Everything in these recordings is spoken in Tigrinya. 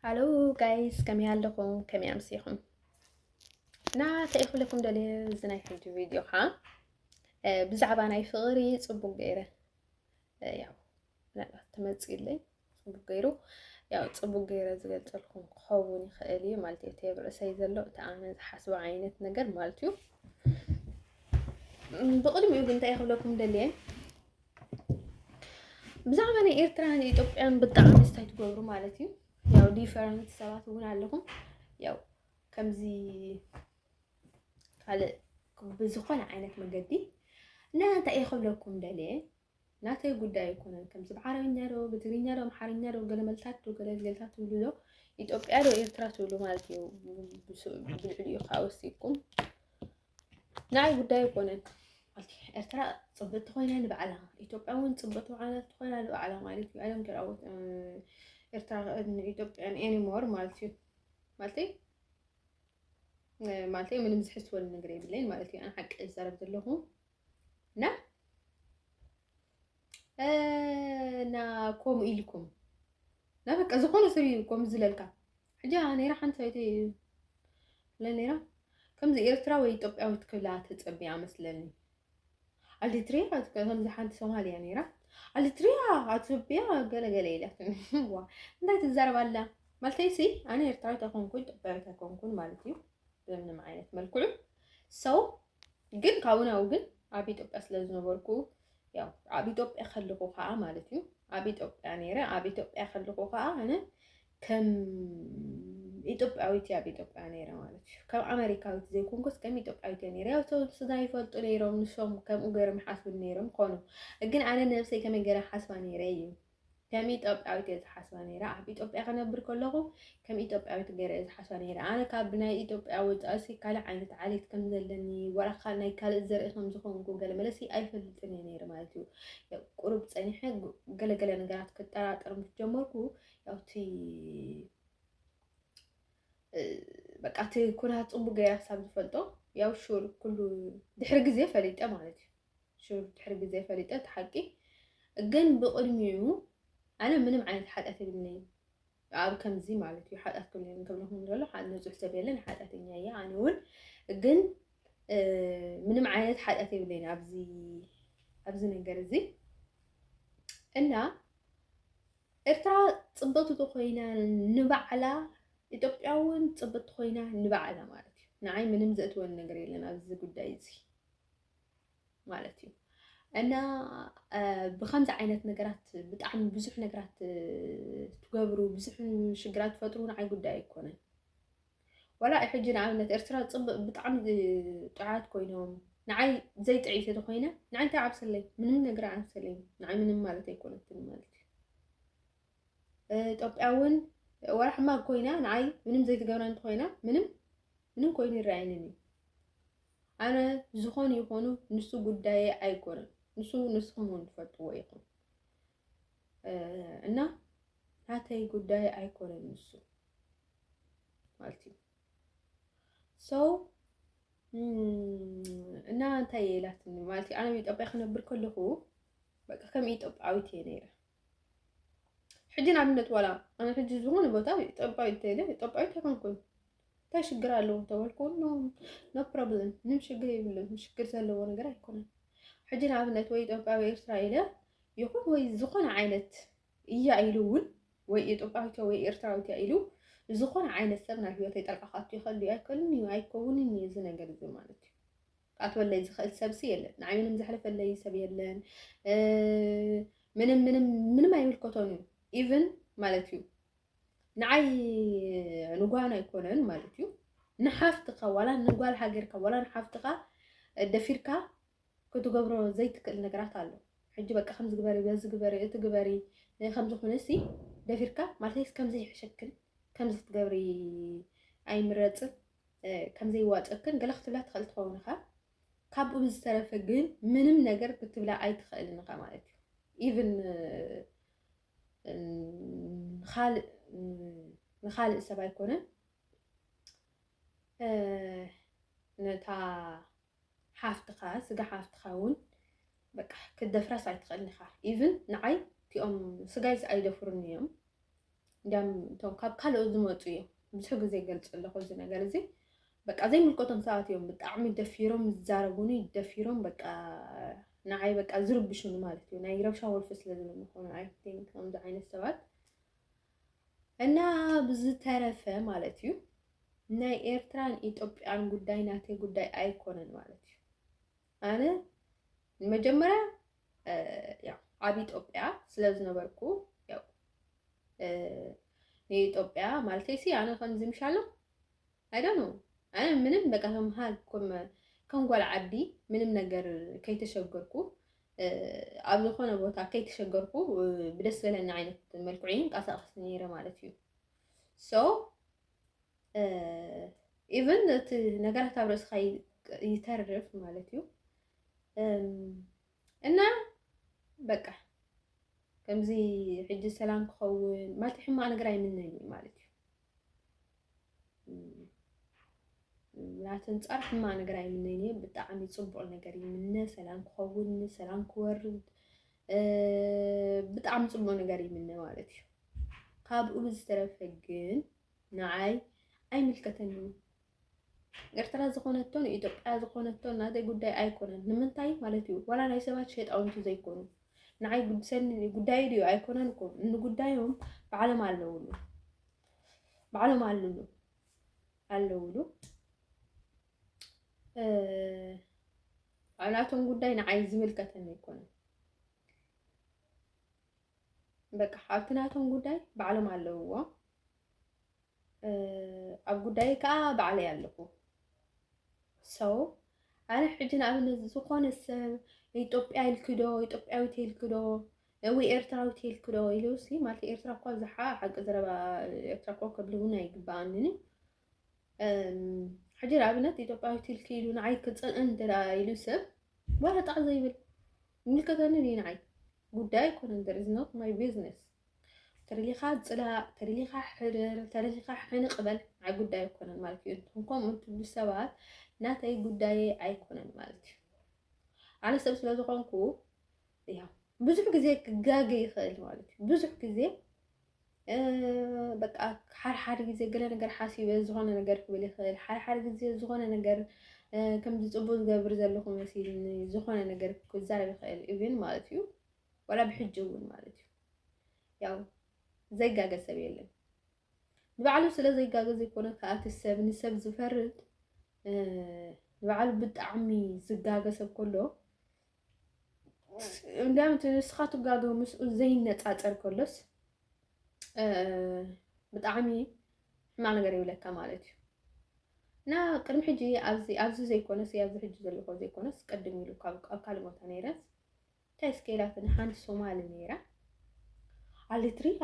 Hello guys, كمي علىكم كمي أمسيكم. تأخذ لكم دليل زناي في الفيديو ها. بزعبان أي فغري صبوا غيره. ياو لا تمسك لي صبوا غيره. ياو صبوا غيره زغلت لكم خووني خالي مالتي تيبر سيزلو تعامل حسب عينة نجر مالتيو. بقولي يمكن تأخذ لكم دليل. بزعبان إيرتران إثيوبيان بالطعام استيتقولوا مالتي. ያው ዲፈረንት ሰባት ሆነ አለኩም ያው ከምዚ ካለ بزخون عينت مجدي ناتا يخبلكم دليل ناتا ጉዳይ يكون ከምዚ بعربኛ ዶ በትግርኛ ዶ አማርኛ ዶ ገለመልታት ዶ ገለገልታት ብሎ ኢትዮጵያ ዶ ኤርትራ ትብሉ ማለት ነው ብልዕልዩ ካውስቲኩም ናይ ጉዳይ يكون ኤርትራ ጽብት ኮይና ንበዓላ ኢትዮጵያውን ጽብት ኮይና ንበዓላ ማለት እዩ አለም ከራውት ኤርትራ ኢትዮጵያን ኤኒሞር ማለቴ ምንም ዝሕስወል ነገር የብለኝ ማለት እዩ። አን ሐቅ ዘረብ ዘለኹም ና ኮም ኢልኩም ና በቃ ዝኾነ ሰብ ኮም ዝለልካ ሕጂ ነይራ ሓንቲ ሰበይቲ ለነይራ ከምዚ ኤርትራ ወይ ኢትዮጵያዊት ክብላ ትፅብያ መስለኒ አልትሪያ ከምዚ ሓንቲ ሶማልያ ነይራ አልትሪያ አትብያ ገለገለ ኢላት ዋ እንታይ ትዛረባላ ማለተይሲ አነ ኤርትራዊት አኮንኩኝ ኢትዮጵያዊት አኮንኩኝ ማለት እዩ በምንም አይነት መልኩ ሰው ግን ካውናው ግን አብ ኢትዮጵያ ስለዝነበርኩ ያው አብ ኢትዮጵያ ከልኩ ከዓ ማለት እዩ አብ ኢትዮጵያ ነይረ አብ ኢትዮጵያ ከልኩ ከዓ አነ ከም ኢትዮጵያዊት አብ ኢትዮጵያ ነይረ ማለት እዩ ከም አሜሪካዊት ዘይኮንኩስ ከም ኢትዮጵያዊት ነይረ ያው ሰው ስጋ ይፈልጡ ነይሮም ንሶም ከምኡ ገይሮም ይሓስቡ ነይሮም ኮኑ ግን አነ ነፍሰይ ከመይ ገይረ ሓስባ ነይረ እዩ ከም ኢትዮጵያዊት ዝሓስባ ነይረ አብ ኢትዮጵያ ከነብር ከለኹ ከም ኢትዮጵያዊት ገይረ ዝሓስባ ነይረ አነ ካብ ናይ ኢትዮጵያ ወፃእሲ ካልእ ዓይነት ዓሌት ከም ዘለኒ ወራኻ ናይ ካልእ ዘርኢ ከም ዝኾንኩ ገለ መለሲ ኣይፈልጥን ነይረ ማለት እዩ ያው ቁሩብ ፀኒሐ ገለገለ ነገራት ክጠራጠር ምስ ጀመርኩ ያው እቲ በቃ እቲ ኩናት ፅቡቅ ገይራ ሳብ ዝፈልጦ ያው ሹር ኩሉ ድሕሪ ግዜ ፈሊጠ ማለት እዩ ሹር ድሕሪ ግዜ ፈሊጠ ተሓቂ ግን ብቅድሚኡ አነ ምንም ዓይነት ሓጢያት የብለኒ ኣብ ከምዚ ማለት እዩ ሓጢያት ክብለኩም ዘሎ ንፁሕ ሰብ የለን ሓጢያተኛ እያ ኣነ እውን ግን ምንም ዓይነት ሓጢያት የብለኒ ኣብዚ ነገር እዚ እና ኤርትራ ፅብቅቲ ኮይና ንባዕላ ኢትዮጵያውን ጽብት ኮይና ንባዕላ ማለት እዩ ንዓይ ምንም ዘእትወን ነገር የለን ኣብዚ ጉዳይ እዚ ማለት እዩ እና ብከምዚ ዓይነት ነገራት ብጣዕሚ ብዙሕ ነገራት ትገብሩ ብዙሕ ሽግራት ትፈጥሩ ንዓይ ጉዳይ ኣይኮነን ወላ ሕጂ ንኣብነት ኤርትራ ጽብቅ ብጣዕሚ ጥዓት ኮይኖም ንዓይ ዘይጥዒት ተኮይነ ንዓይ እንታይ ዓብሰለይ ምንም ነገር ዓብሰለይ ንዓይ ምንም ማለት ኣይኮነትን ማለት እዩ ኢትዮጵያውን ወላ ሕማቅ ኮይና ንዓይ ምንም ዘይትገብራ እንተኮይና ምንም ኮይኑ ይረአየኒ ኣነ ዝኾኑ ይኾኑ ንሱ ጉዳይ ኣይኮነን ንሱ ንስኹም እውን ትፈልጥዎ ኢኹም እና ናተይ ጉዳይ ኣይኮነን ንሱ ማለት እዩ ሰው እና እንታይ ኢላትኒ ማለት እዩ ኣነ ኢትዮጵያ ክነብር ከለኹ በቃ ከም ኢትዮጵያዊት እየ ነይረ ሕጂ ንኣብነት ዋላ ኣነ ሕጂ ዝኾነ ቦታ ኢትዮጵያዊት ኣይኮንኩን እንታይ ሽግር ኣለዎ ተበልኩ ኖ ፕሮብለም ምንም ሽግር የብለን ሽግር ዘለዎ ነገር ኣይኮነን ሕጂ ንኣብነት ወይ ኢትዮጵያዊ ኤርትራ ኢለ ይኹን ወይ ዝኾነ ዓይነት እያ ኢሉ እውን ወይ ኢትዮጵያዊት ወይ ኤርትራዊት ኢሉ ዝኾነ ዓይነት ሰብ ናብ ሂወተይ ጠልቃ ካቱ ይኽእል ኣይከልኒ ኣይከውንን እዚ ነገር እዚ ማለት እዩ ኣትወለይ ዝኽእል ሰብሲ የለን ንዓይ ምንም ዘሕልፈለይ ሰብ የለን ምንም ኣይምልከቶን እዩ ኢቭን ማለት እዩ ንዓይ ንጓና ኣይኮነን ማለት እዩ ንሓፍትኻ ዋላ ንጓል ሃገርካ ዋላ ንሓፍትኻ ደፊርካ ክትገብሮ ዘይትክእል ነገራት ኣሎ ሕጂ በቃ ከም ዝግበሪ በዚ ግበሪ እቲ ግበሪ ከም ዝኾነሲ ደፊርካ ማለት ከምዚ ይሕሸክን ከምዚ ትገብሪ ኣይምረፅን ከምዚ ይዋፀክን ገለ ክትብላ ትኽእል ትኸውን ኢኻ ካብኡ ብዝተረፈ ግን ምንም ነገር ክትብላ ኣይትኽእልን ኢኻ ማለት እዩ ኢቭን ንኻልእ ሰብ ኣይኮነን ነታ ሓፍትኻ ስጋ ሓፍትኻ እውን በቃ ክትደፍራስ ኣይትኽእልን ኢኻ ኢቭን ንዓይ እቲኦም ስጋይስ ኣይደፍሩን እዮም እንዲያም እቶም ካብ ካልኦት ዝመፁ እዮም ብዙሕ ግዜ ይገልፅ ኣለኹ እዚ ነገር እዚ በቃ ዘይምልከቶም ሰባት እዮም ብጣዕሚ ደፊሮም ዝዛረቡኒ ደፊሮም በቃ ንዓይ በቃ ዝርብሹኒ ማለት እዩ ናይ ረብሻ ወልፊ ስለዝኾኑ ኣይ ቲንክ ከምዚ ዓይነት ሰባት እና ብዝተረፈ ማለት እዩ ናይ ኤርትራን ኢትዮጵያን ጉዳይ ናተይ ጉዳይ ኣይኮነን ማለት እዩ ኣነ መጀመሪያ ያው ኣብ ኢትዮጵያ ስለዝነበርኩ ያው የኢትዮጵያ ማለቴሲ ኣነ ከምዚ ምሻሎ አይዶን ነው ኣነ ምንም በቃ ከም ጓል ዓዲ ምንም ነገር ከይተሸገርኩ ኣብ ዝኾነ ቦታ ከይተሸገርኩ ብደስ በለኒ ዓይነት መልክዑ ንቀሳቀስ ነይረ ማለት እዩ ሶ ኢቨን እቲ ነገራት ኣብ ርእስኻ ይተርፍ ማለት እዩ እና በቃ ከምዚ ሕጂ ሰላም ክኸውን ማለት ሕማቅ ነገር ኣይምነኝ ማለት እዩ ናትን ጻር ሕማቅ ነገር ኣይምነኝ ብጣዕሚ ጽቡቕ ነገር ይምነ ሰላም ክኸውን ሰላም ክወርድ ብጣዕሚ ጽቡቕ ነገር ይምነ ማለት እዩ ካብኡ ብዝተረፈ ግን ንዓይ ኣይምልከተኒ ኤርትራ ዝኾነቶን ኢትዮጵያ ዝኾነቶን ናተይ ጉዳይ ኣይኮነን ንምንታይ ማለት እዩ ዋላ ናይ ሰባት ሸጣውንቲ ዘይኮኑ ንዓይ ጉዳይ ድዩ ኣይኮነን እኮ ንጉዳዮም ባዕሎም ኣለውሉ ናቶም ጉዳይ ንዓይ ዝምልከተኒ ኣይኮነን በቃ ኣብቲ ናቶም ጉዳይ ባዕሎም ኣለውዎ ኣብ ጉዳይ ከዓ ባዕለይ ኣለኹ ሰው ኣነ ሕጂ ንኣብነት ዝኾነ ሰብ ኢትዮጵያ ኢልክዶ ኢትዮጵያዊት ኢልክዶ ወይ ኤርትራዊት ኢልክዶ ኢሉሲ ማለት ኤርትራ እኳ ዝሓ ሓቂ ዘረባ ኤርትራ እኳ ከብልውና ይግባኣኒ ሕጂ ንኣብነት ኢትዮጵያዊት ኢልክ ኢሉ ንዓይ ክፅልእን እንተዳ ኢሉ ሰብ ዋላ ጣዕ ዘይብል ይምልከተኒ ድዩ ንዓይ ጉዳይ ኣይኮነን there is not my business ተደሊኻ ፅላእ ተደሊኻ ሕድር ተደሊኻ ሕንቕ በል ናይ ጉዳይ ኣይኮነን ማለት እዩ ከምኡ ትብሉ ሰባት ናተይ ጉዳይ ኣይኮነን ማለት እዩ ኣነ ሰብ ስለ ዝኾንኩ ያው ብዙሕ ግዜ ክጋገ ይኽእል ማለት እዩ ብዙሕ ግዜ በቃ ሓደ ግዜ ገለ ነገር ሓሲበ ዝኾነ ነገር ክብል ይኽእል ሓደ ግዜ ዝኾነ ነገር ከምዚ ፅቡቅ ዝገብር ዘለኹ መሲልኒ ዝኾነ ነገር ክዛረብ ይኽእል ኢቭን ማለት እዩ ዋላ ብሕጂ እውን ማለት እዩ ያው ዘይጋገ ሰብ የለን ንባዕሉ ስለ ዘይጋገ ዘይኮነ ከኣቲ ሰብ ንሰብ ዝፈርድ ንባዕሉ ብጣዕሚ ዝጋገ ሰብ ከሎ እንዳም ንስኻ ትጋገ ምስኡ ዘይነፃፀር ከሎስ ብጣዕሚ ሕማቅ ነገር ይብለካ ማለት እዩ እና ቅድሚ ሕጂ ኣብዚ ዘይኮነስ ኣብዚ ሕጂ ዘለኹ ዘይኮነስ ቀድም ኢሉ ካብ ካልእ ቦታ ነይረስ እንታይ ስኬላትን ሓንቲ ሶማሊ ነይራ ኣሊትሪያ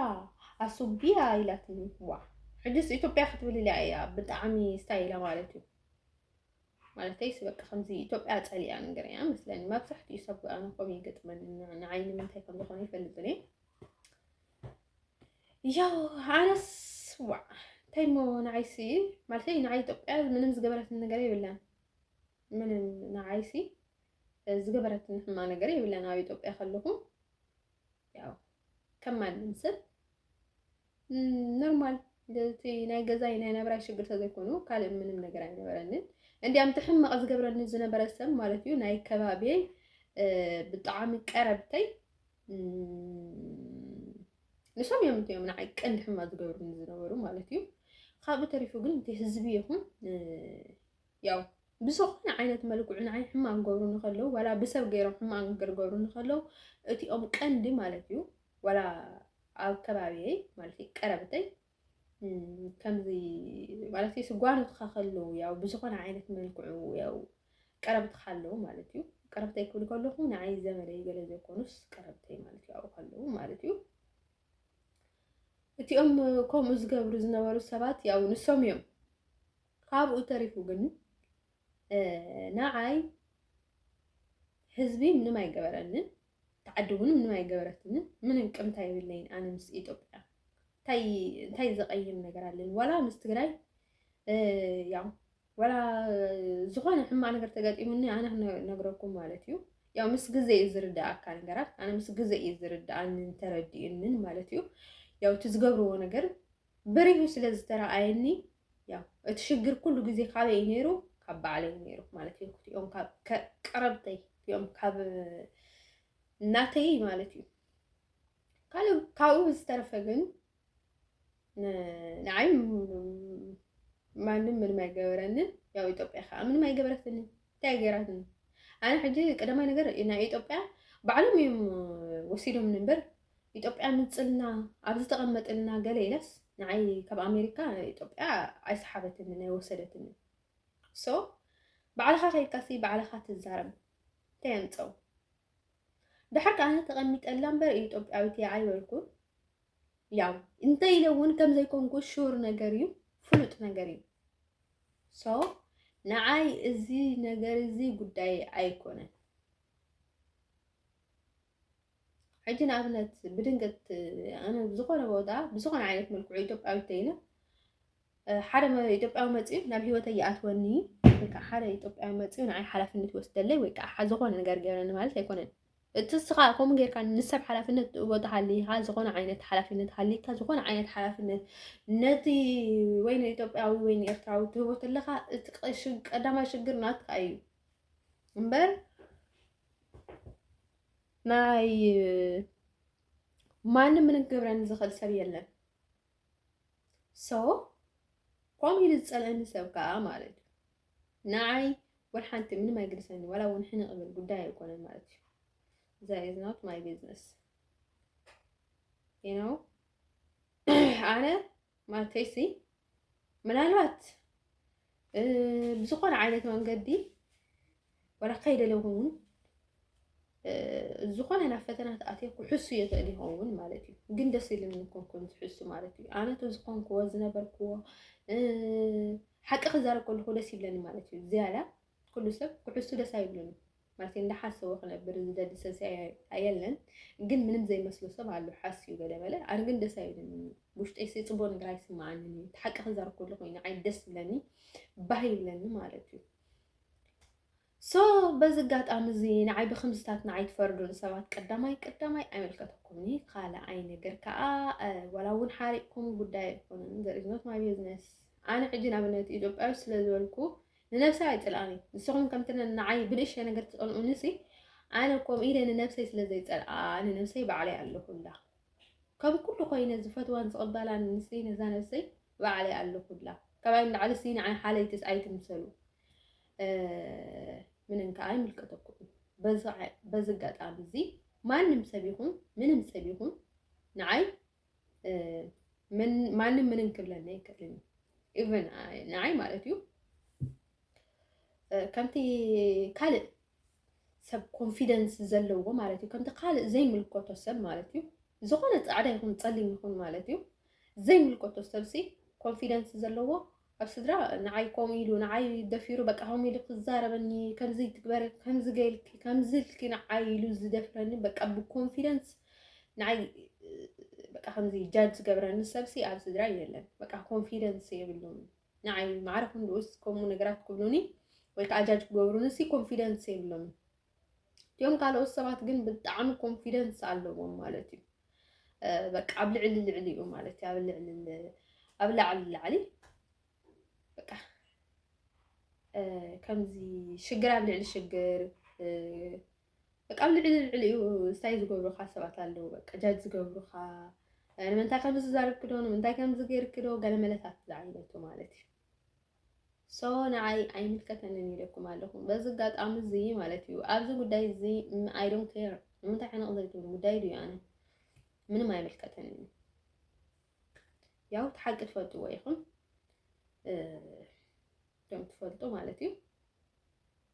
ኣሱቢያ ኢላትኒ ዋ ሕጂስ ኢትዮጵያ ክትብል እያ ብጣዕሚ ስታይላ ማለት እዩ ማለተይስ በቃ ከምዚ ኢትዮጵያ ፀሊያ ነገር እያ መስለኒ መብዛሕትኡ ሰብ ኣነ ከምኡ ይገጥመኒ ንዓይ ንምንታይ ከም ዝኾነ ይፈልጥኒ ያው ኣነስ ዋ እንታይ ሞ ንዓይሲ ማለተይ ንዓይ ኢትዮጵያ ምንም ዝገበረትን ነገር የብላን ምንም ንዓይሲ ዝገበረትን ሕማቅ ነገር የብላን ኣብ ኢትዮጵያ ከለኹ ያው ከማንም ሰብ ኖርማል እቲ ናይ ገዛይ ናይ ነብራይ ሽግር ተዘይኮኑ ካልእ ምንም ነገር ኣይነበረንን እንዲያም ትሕማቅ ዝገብረኒ ዝነበረ ሰብ ማለት እዩ ናይ ከባቢይ ብጣዕሚ ቀረብተይ ንሶም እዮም እንተዮም ንዓይ ቀንዲ ሕማቅ ዝገብሩኒ ዝነበሩ ማለት እዩ ካብኡ ተሪፉ ግን እቲ ህዝቢ ይኹን ያው ብዝኾነ ዓይነት መልክዑ ንዓይ ሕማቅ ዝገብሩ ንከለዉ ዋላ ብሰብ ገይሮም ሕማቅ ነገር ዝገብሩ ንከለዉ እቲኦም ቀንዲ ማለት እዩ ዋላ ኣብ ከባቢይ ማለት እዩ ቀረብተይ ከምዚ ማለት እዩ ስጓኖትካ ከለዉ ያው ብዝኾነ ዓይነት መልክዑ ያው ቀረብትካ ኣለዉ ማለት እዩ ቀረብተይ ክብል ከለኹ ንዓይ ዘመደይ ገለ ዘይኮኑስ ቀረብተይ ማለት እዩ ኣብኡ ከለዉ ማለት እዩ እቲኦም ከምኡ ዝገብሩ ዝነበሩ ሰባት ያው ንሶም እዮም ካብኡ ተሪፉ ግን ንዓይ ህዝቢ ምንም ኣይገበረንን ተዓዲ እውን ምንም ኣይገበረትንን ምንም ቅምታ የብለይን ኣነ ምስ ኢትዮጵያ እንታይ ዘቐይም ነገር ኣለኒ ዋላ ምስ ትግራይ ያው ዋላ ዝኾነ ሕማቅ ነገር ተገጢሙኒ ኣነ ነግረኩም ማለት እዩ ያው ምስ ግዜ እዩ ዝርዳእካ ነገራት ኣነ ምስ ግዜ እዩ ዝርዳእንን ተረዲእንን ማለት እዩ ያው ትዝገብርዎ ነገር በሪሁ ስለዝተረኣየኒ ያው እቲ ሽግር ኩሉ ግዜ ካበይ ነይሩ ካብ ባዕለይ ነይሩ ማለት እዩ ክቲኦም ካብ ቀረብተይ ክቲኦም ካብ እናተይ ማለት እዩ ካብኡ ዝተረፈ ግን ንዓይ ማንም ምንም አይገበረንን ያው ኢትዮጵያ ከዓ ምንም አይገበረትንን እንታይ ገይራትኒ ኣነ ሕጂ ቀዳማይ ነገር ናይ ኢትዮጵያ ባዕሎም እዮም ወሲዶም ነበር ኢትዮጵያ ምፅልና ኣብዚ ተቐመጥልና ገለ ኢለስ ንዓይ ካብ ኣሜሪካ ኢትዮጵያ ኣይሰሓበትኒ ናይ ወሰደትኒ ሶ ባዕልኻ ከይድካሲ ባዕልኻ ትዛረብ እንታይ የምፀው ድሕር ከዓ ኣነ ተቐሚጠላ እምበር ኢትዮጵያዊት እያ ኣይበልኩን ያው እንታይ ኢለ እውን ከም ዘይኮንኩ ሹር ነገር እዩ ፍሉጥ ነገር እዩ ሶ ንዓይ እዚ ነገር እዚ ጉዳይ ኣይኮነን ሕጂ ንኣብነት ብድንገት ኣነ ብዝኾነ ቦታ ብዝኾነ ዓይነት መልክዑ ኢትዮጵያዊት ተይነ ሓደ ኢትዮጵያዊ መፅኡ ናብ ሂወተይ ይኣትወኒ ወይ ከዓ ሓደ ኢትዮጵያዊ መፅኡ ንዓይ ሓላፍነት ይወስደለይ ወይ ከዓ ዝኾነ ነገር ገይረኒ ማለት ኣይኮነን እቲ ስኻ ከምኡ ጌርካ ንሰብ ሓላፍነት ቦታ ሃሊካ ዝኾነ ዓይነት ሓላፍነት ሃሊካ ዝኾነ ዓይነት ሓላፍነት ነቲ ወይ ንኢትዮጵያዊ ወይ ንኤርትራዊ ትህቦ ተለካ እቲ ቀዳማይ ሽግር ናትካ እዩ እምበር ናይ ማንም ምንም ክገብረኒ ዝኽእል ሰብ የለን ሶ ከምኡ ኢሉ ዝፀልአኒ ሰብ ከዓ ማለት እዩ ንዓይ ወላ ሓንቲ ምንም ኣይግልሰኒ ወላ እውን ሕነ ቅብል ጉዳይ ኣይኮነን ማለት እዩ that is not my business you know ኣነ ማለተይሲ ምናልባት ብዝኾነ ዓይነት መንገዲ ወላ ከይደለኹ እውን ዝኾነ ናብ ፈተና ተኣትየ ክሕሱ የኽእል ይኸውን ማለት እዩ ግን ደስ ኢሉኒ ኮንኩን ዝሕሱ ማለት እዩ ኣነ ተዝኾንክዎ ዝነበርክዎ ሓቂ ክዛረብ ከለኹ ደስ ይብለኒ ማለት እዩ ዝያዳ ኩሉ ሰብ ክሕሱ ደስ ኣይብሉኒ ማለት እንዳሓሰቦ ክነብር ዝደሊ ሰብ ኣየለን ግን ምንም ዘይመስሎ ሰብ ኣሎ ሓስዩ ገለበለ ኣነ ግን ደስ ኣይብለኒ ውሽጠይ ፅቡቅ ነገር ኣይስማዓንን እዩ ሓቂ ክዛረብ ከለኹ ኮይኑ ዓይ ደስ ይብለኒ ባህ ይብለኒ ማለት እዩ ሶ በዚ ኣጋጣሚ እዚ ንዓይ ብክምዝታት ንዓይ ትፈርዱን ሰባት ቀዳማይ ኣይመልከተኩምኒ ካልኣይ ነገር ከዓ ወላ እውን ሓሪቕኩም ጉዳይ ኣይኮነን there is not my business ኣነ ሕጂ ንኣብነት ኢትዮጵያዊ ስለ ዝበልኩ ንነፍሰይ ኣይፅልኣኒ ንስኹም ከምቲ ንዓይ ብንእሽተይ ነገር ትፀልኡንሲ ኣነ ከምኡ ኢለ ንነፍሰይ ስለ ዘይፀልኣ ንነፍሰይ ባዕለይ ኣለኹላ ከም ኩሉ ኮይነ ዝፈትዋን ዝቕበላን ንሲ ነዛ ነፍሰይ ባዕለይ ኣለኹላ ካብኣይ ንላዕሊ ሲ ንዓይ ሓለይትስ ኣይትምሰሉ ምንም ከዓ ኣይምልከተኩም በዚ ኣጋጣሚ እዚ ማንም ሰብ ይኹን ምንም ሰብ ይኹን ንዓይ ማንም ምንም ክብለኒ ኣይክእልን ኢቨን ንዓይ ማለት እዩ ከምቲ ካልእ ሰብ ኮንፊደንስ ዘለዎ ማለት እዩ ከምቲ ካልእ ዘይምልከቶ ሰብ ማለት እዩ ዝኾነ ፃዕዳ ይኹን ፀሊም ይኹን ማለት እዩ ዘይምልከቶ ሰብሲ ኮንፊደንስ ዘለዎ ኣብ ስድራ ንዓይ ከምኡ ኢሉ ንዓይ ደፊሩ በቃ ከምኡ ኢሉ ክዛረበኒ ከምዚ ትግበረ ከምዚ ገይልኪ ከምዚ ኢልኪ ንዓይ ኢሉ ዝደፍረኒ በቃ ብኮንፊደንስ ንዓይ በቃ ከምዚ ጃጅ ዝገብረኒ ሰብሲ ኣብ ስድራ የለን በቃ ኮንፊደንስ የብሉን ንዓይ ማዕረኩም ድኡስ ከምኡ ነገራት ክብሉኒ ወይ ከዓ ጃጅ ክገብሩኒ ሲ ኮንፊደንስ የብሎም እቲኦም ካልኦት ሰባት ግን ብጣዕሚ ኮንፊደንስ ኣለዎም ማለት እዩ በቃ ኣብ ልዕሊ እዩ ማለት እዩ ኣብ ላዕሊ በቃ ከምዚ ሽግር ኣብ ልዕሊ ሽግር በቃ ኣብ ልዕሊ እዩ ስታይ ዝገብሩካ ሰባት ኣለዉ በቃ ጃጅ ዝገብሩካ ንምንታይ ከምዚ ዝዛረብክ ዶ ንምንታይ ከምዚ ገይርክ ዶ ገለ መለታት ዝዓይነቱ ማለት እዩ ሶ ንዓይ ኣይምልከተንን ኢለኩም ኣለኹም በዚ ኣጋጣሚ እዚ ማለት እዩ ኣብዚ ጉዳይ እዚ ኣይ ዶንት ኬር ንምንታይ ሕነቕ ዘይትብሉ ጉዳይ ድዩ ኣነ ምንም ኣይምልከተንን ያው ተሓቂ ትፈልጥዎ ኢኹም ደም ትፈልጡ ማለት እዩ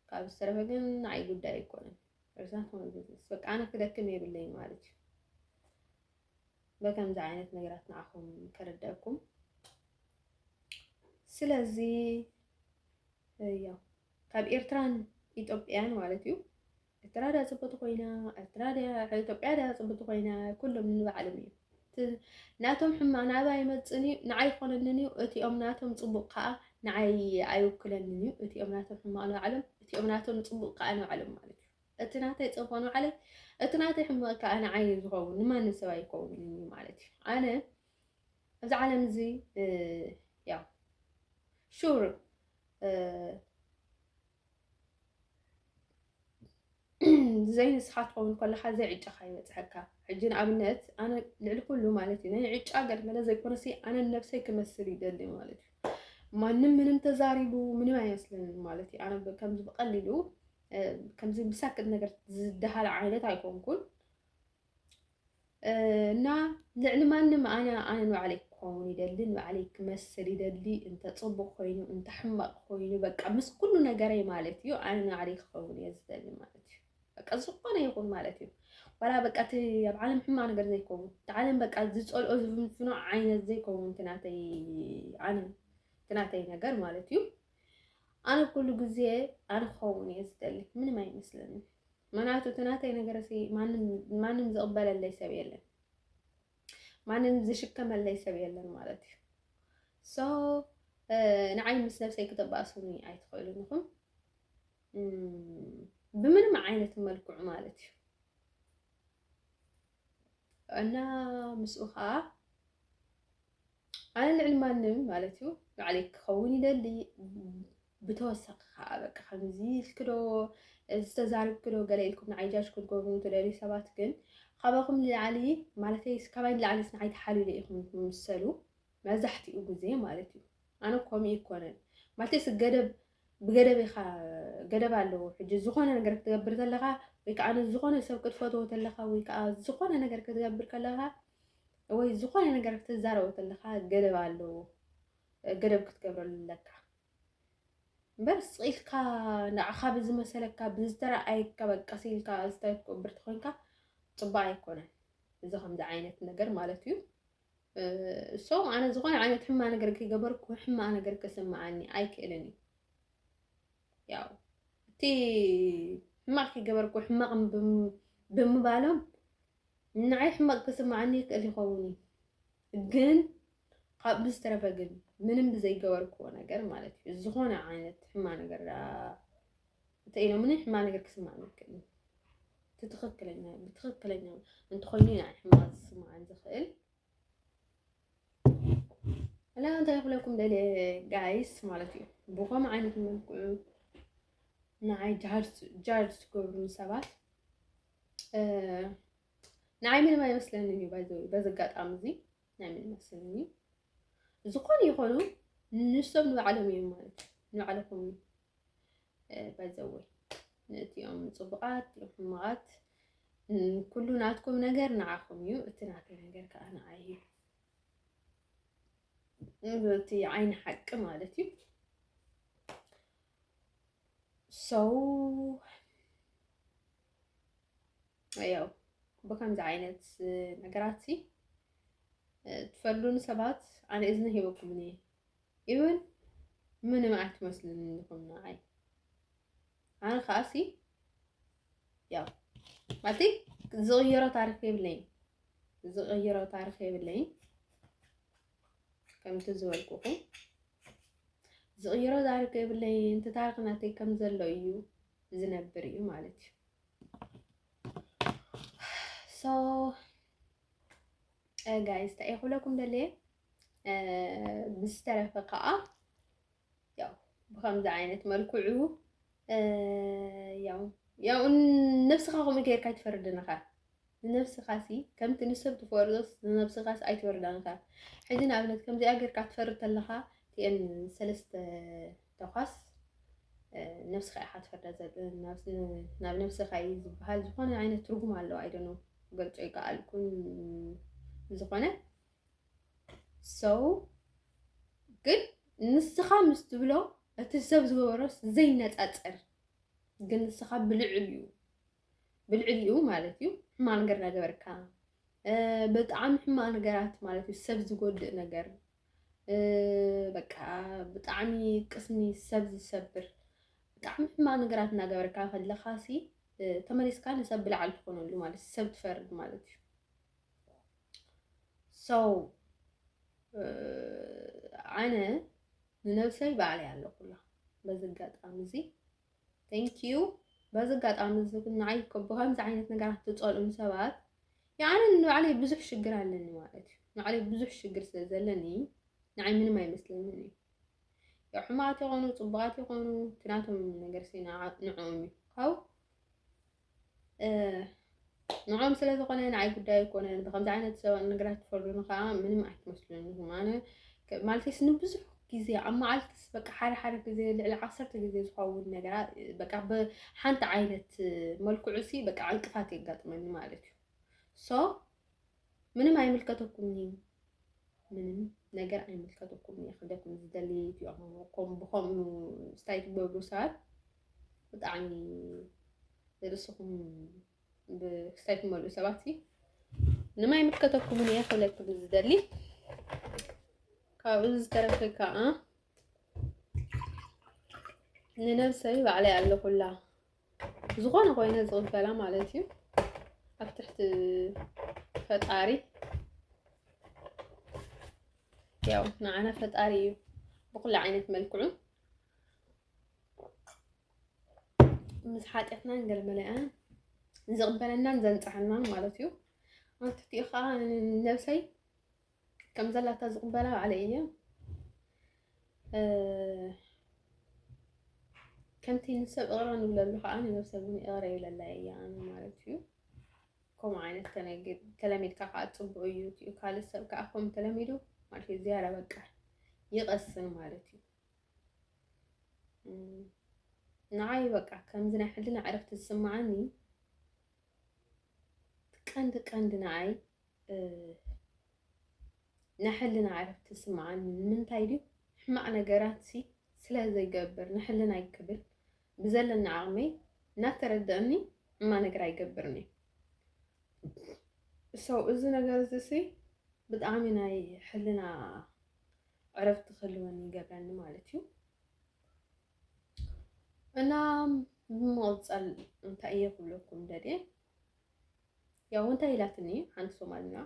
ካብ ዝተረፈ ግን ንዓይ ጉዳይ ኣይኮነን ርዛቶም ቢዝነስ በቃ ኣነ ክደክም የብለይ ማለት እዩ በከምዚ ዓይነት ነገራት ንዓኹም ከረዳእኩም ስለዚ ያው ካብ ኤርትራን ኢትዮጵያን ማለት እዩ ኤርትራ ዳ ፅብቕቲ ኮይና ኢትዮጵያ ዳ ፅብቕቲ ኮይና ኩሎም ንባዕሎም እዩ ናቶም ሕማቕ ናባይ ይመፅን እዩ ንዓይ ይኮነንን እዩ እቲኦም ናቶም ፅቡቕ ከዓ ንዓይ ኣይውክለንን እዩ እቲኦም ናቶም ሕማቕ ንባዕሎም እቲኦም ናቶም ፅቡቕ ከዓ ንባዕሎም ማለት እዩ እቲ ናተይ ፀብሖ ንባዕለይ እቲ ናተይ ሕማቕ ከዓ ንዓይ ዝኸውን ንማንም ሰብ ኣይከውንን እዩ ማለት እዩ ኣነ ኣብዚ ዓለም እዚ ያው ሹር زي نسخات قوم كل حاجة عيش خاي بتحكى حجين عبنات أنا لعل كله مالتي أنا عيش أقدر ملا زي كرسي أنا نفسي كمسري دلي مالتي ما نم من تزاربو من ما يسلن مالتي أنا كم بقللو كم زي بسكت نقدر زدها العائلات هيكون كل نا لعل ما نم أنا نو عليك كوني دلي نو عليك مسري دلي أنت تصبق خويني أنت حمق خويني بقى مس كله نجاري مالتي أنا نو عليك خويني يزدلي مالتي በቃ ዝኾነ ይኹን ማለት እዩ ወላ በቃ እቲ ኣብ ዓለም ሕማቕ ነገር ዘይከውን እቲ ዓለም በቃ ዝፀልኦ ዝፍንፍኖ ዓይነት ዘይከውን ትናተይ ነገር ማለት እዩ ኣነ ኩሉ ግዜ ኣነ ክኸውን እየ ዝደሊ ምንም ኣይመስለኒ ምክንያቱ ትናተይ ነገር ማንም ዝቕበለለይ ሰብ የለን ማንም ዝሽከመለይ ሰብ የለን ማለት እዩ ሶ ንዓይ ምስ ነብሰይ ክተባእሱኒ ኣይትኽእሉንኹም بمن معينة الملكوع مالتي أنا مسؤخة أنا العلمان مالتي عليك خوني للي بتوسق بقى خمزيل كده استزارب كده قليلكم عايجاش كنت قوموا تلالي سبات كن خباكم للعلي مالتي كمان للعلي سنعيد حالي لإخم مسلو ما زحتي أبوزي مالتي أنا كومي كونن مالتي سجدب بجدب جدب على حج الزخانة أنا قررت تجبر تلها ويك أنا الزخانة سوي كتفوتو تلها ويك الزخانة أنا قررت تجبر كلها وي الزخانة أنا قررت تزارع تلها جدب على جدب كتجبر لك بس إلك نعخاب زي مثلا كبزترا أي كبقصيل كاستيت كبرت خونك طبعا يكون إذا خمد عينة نجر مالتيو سو أنا الزخانة عينة حما أنا قررت تجبرك وحما أنا قررت أسمع عني أي كإلني ያው እቲ ሕማቕ ክገበርኩ ሕማቕ ብምባሎም ንዓይ ሕማቕ ክስማዓኒ ይኽእል ይኸውን ግን ካብ ብዝተረፈ ግን ምንም ብዘይገበርክዎ ነገር ማለት እዩ ዝኾነ ዓይነት ሕማቕ ነገር እንተኢሎም ምንም ሕማቕ ነገር ክስማዓኒ ይኽእል ብትኽክለኛ እንተኾይኑ ናይ ሕማቕ ዝስማዓኒ ዝኽእል لا أنت يخليكم دلي جايس مالتي بقوم عينك منكم نعي جالس كورن سبات نعي من ما يمسلني بايزوي بزقات أمزي نعي من يمسلني زقوني يقولوا نسب نعلمي مالت نعلمكم بايزوي نأتي يوم صبغات يوم حمغات كله نعتكم نجار نعاكم يو تنعتي نجار كأنا عايه نبتي عين حق مالتي أيوه بكم زعينت نجاراتي تفرلون سبات أنا إذن هي بكمني إيون من ما أتمثل إنكم ناعي أنا خاسي ياو ماتي صغيرة تعرفي باللين كم تزول كوكو صغيرة تعرفي باللين أنت تعرف ناتي كم زلوا يو زنبر يو مالتي guys تأخذ لكم دليل بسترف قاء ياو بخمسة عينة مركوعو ياو نفس خاكم غير كاي تفردنا خا نفس خاسي كم تنسب تفردس نفس خاس أي تفردنا خا حدنا أبنت كم زي أجر كاي تفرد لها تين سلست تقص نفس خاي حتفرد نفس خاي بهال زخانة عينة ترجم على I don't know قلت إيه قال كون زخانة ግን ንስኻ ምስ ትብሎ እቲ ሰብ ዝገበሮስ ዘይነፃፀር ግን ንስኻ ብልዕል እዩ ማለት እዩ ሕማቕ ነገር እናገበርካ በጣም ሕማቕ ነገራት ማለት እዩ ሰብ ዝጎድእ ነገር በቃ ብጣዕሚ ቅስሚ ሰብ ዝሰብር ብጣዕሚ ሕማቕ ነገራት እናገበርካ ከለኻሲ ተመሊስካ ንሰብ ብልዓል ትኾነሉ ማለት ሰብ ትፈርድ ማለት እዩ أنا نفسي بعلي على كلها بزقات أمزي thank you بزقات أمزي كنا عايكم بهم زعينة نجارة تطول سبات يعني إنه علي بزح شجر على النوادي ንዓለይ ብዙሕ ሽግር ስለ ዘለኒ ንዓይ ምንም ኣይመስለንን እዩ ያው ሕማት ይኾኑ ፅቡቃት ይኾኑ ትናቶም ነገር ሲና ንዕኦም እዩ ካው ንዕኦም ስለ ዝኾነ ንዓይ ጉዳይ ኣይኮነን ብከምዚ ዓይነት ሰብ ነገራት ትፈርዱኒ ከዓ ምንም ኣይትመስሉን ማነ ማለትስ ንብዙሕ ጊዜ ኣብ መዓልትስ በቃ ሓደ ጊዜ ልዕሊ 10 ጊዜ ዝኸውን ነገራት በቃ ብሓንቲ ዓይነት መልክዑሲ በቃ ዕንቅፋት የጋጥመኒ ማለት እዩ ሶ ምንም ኣይምልከተኩም ምንም ነገር ኣይምልከተኩም ይኽደኩም ዝደሊ እትኦም ብኸምኡ ስታይ ትገብሩ ሰባት ብጣዕሚ ዝርስኹም ብስታይ ትመልኡ ሰባት ምንም ኣይምልከተኩም ይኽደኩም ዝደሊ ካብኡ ዝተረፈ ከዓ ንነብሰይ ባዕለይ ኣለኹላ ዝኾነ ኮይነ ዝቕበላ ማለት እዩ ኣብ ትሕቲ ፈጣሪ ያው ንዓና ፈጣሪ እዩ ብኩሉ ዓይነት መልክዑ ምስ ሓጢአትናን ገለመለአን ዝቕበለናን ዘንፅሐናን ማለት እዩ ኣብ ትሕቲኡ ከዓ ነብሰይ ከም ዘላታ ዝቕበላ ባዕለይ እየ ከምቲ ንሰብ እቕረ ንብለሉ ከዓ ንነብሰይ እውን እቕረ ይብለላ እያ ማለት እዩ ከምኡ ዓይነት ተለሚድካ ከዓ ፅቡቅ እዩ ትኡ ካልእ ሰብ ከዓ ከምኡ ተለሚዱ ማለት እዩ ዝያዳ በቃ ይቐስን ማለት እዩ ንዓይ በቃ ከምዚ ናይ ሕልና ዕረፍቲ ዝስማዓኒ ቀንዲ ንዓይ ናይ ሕልና ዕረፍቲ ዝስማዓኒ ንምንታይ ድዩ ሕማቕ ነገራት ስለ ዘይገብር ንሕልና ይክብል ብዘለና ዓቕሚ እናተረድአኒ ሕማቕ ነገር ኣይገብርኒ ሰው እዚ ነገር እዚ ብጣዕሚ ናይ ሕልና ዕረፍቲ ክህልወኒ ይገብረኒ ማለት እዩ እና ብምቕፃል እንታይ እየ ክብለኩም ደልየ ያው እንታይ ኢላትኒ ሓንቲ ሶማልና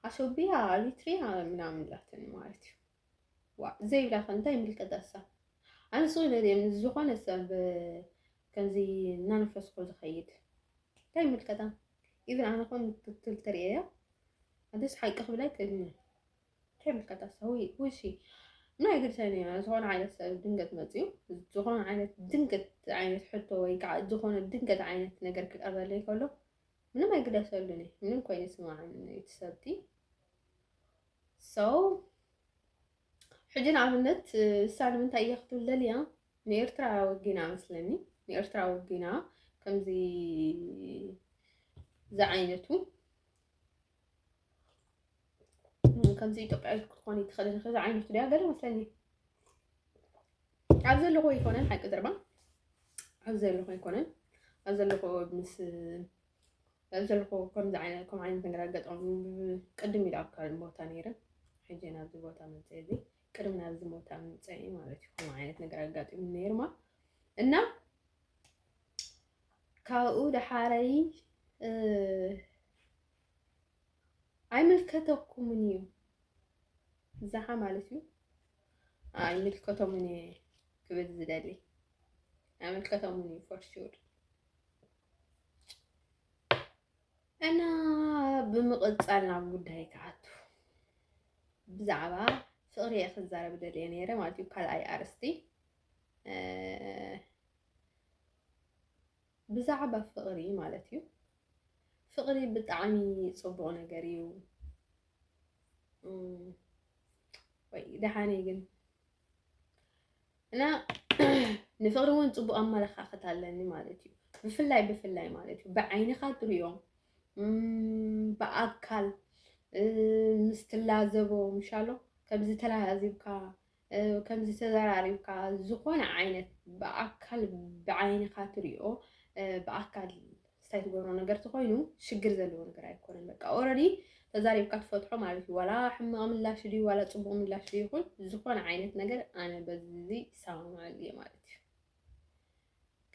ኣሸቢያ ሊትሪያ ምናምን ኢላትኒ ማለት እዩ ዋ ዘይብላ ከ እንታይ ምልከታሳ ኣነ ሰው ነድየ ዝኾነ ሰብ ከምዚ እናነፈስኩ ዝኸይድ እንታይ ምልከታ ኢቭን ኣነ ኮን ትልተሪያ ኣደስ ሓቂ ክብላይ ከልኒ እንታይ ምልከታሳ ውሺ ናይ ግልሰኒ ዝኾነ ዓይነት ሰብ ድንገት መፅዩ ዝኾነ ዓይነት ድንገት ዓይነት ሕቶ ወይ ከዓ ዝኾነ ድንገት ዓይነት ነገር ክቀርበለይ ከሎ ምንም ኣይግደሰሉኒ ምንም ኮይኑ ስማዓኒ ትሰብቲ ሰው ሕጂ ንኣብነት እሳ ንምንታይ እየ ክትብል ደልያ ንኤርትራ ወጊና መስለኒ ንኤርትራ ወጊና ከምዚ ዝዓይነቱ ከምዚ ኢትዮጵያዊት ክትኮኒ ትኽእል ንኽእል ዓይነቱ ድያ ገለ መስለኒ ኣብ ዘለኹ ይኮነን ሓቂ ዘርባ ኣብ ዘለኹ ይኮነን ኣብ ዘለኹ ምስ ኣብ ዘለኹ ከምዚ ዓይነት ነገር ኣጋጠሙ ቅድም ኢሉ ኣብ ካልእ ቦታ ነይረ ሕጂ ናብዚ ቦታ መፅአ እዚ ቅድም ናብዚ ቦታ መፅአ ማለት እዩ ከምዚ ዓይነት ነገር ኣጋጢሙ ነይሩማ እና ካብኡ ደሓረይ ኣይምልከተኩምን እዩ እዛሓ ማለት እዩ ኣይምልከቶምን ክብል ዝደሊ ኣይምልከቶምን እዩ ፎር ሹር እና ብምቕፃል ናብ ጉዳይ ክኣቱ ብዛዕባ ፍቕሪ እየ ክዛረብ ደልየ ነይረ ማለት እዩ ካልኣይ ኣርስቲ ብዛዕባ ፍቕሪ ማለት እዩ ፍቕሪ ብጣዕሚ ፅቡቕ ነገር እዩ ወይ ደሓነይ ግን እና ንፍቕሪ እውን ፅቡቕ ኣመለኻኽታ ኣለኒ ማለት እዩ ብፍላይ ማለት እዩ ብዓይንኻ ትሪኦ ብኣካል ምስ ትላዘቦ ምሻሎ ከምዚ ተላሃዚብካ ከምዚ ተዘራሪብካ ዝኾነ ዓይነት ብኣካል ብዓይንኻ ትሪኦ ብኣካል ስታይ ትገብሮ ነገር ተኮይኑ ሽግር ዘለዎ ነገር ኣይኮነን በቃ ኦልሬዲ ተዛሪብካ ትፈትሖ ማለት እዩ ዋላ ሕማቕ ምላሽ ድዩ ዋላ ፅቡቕ ምላሽ ድዩ ይኹን ዝኾነ ዓይነት ነገር ኣነ በዚ ይሰማማዕ እየ ማለት እዩ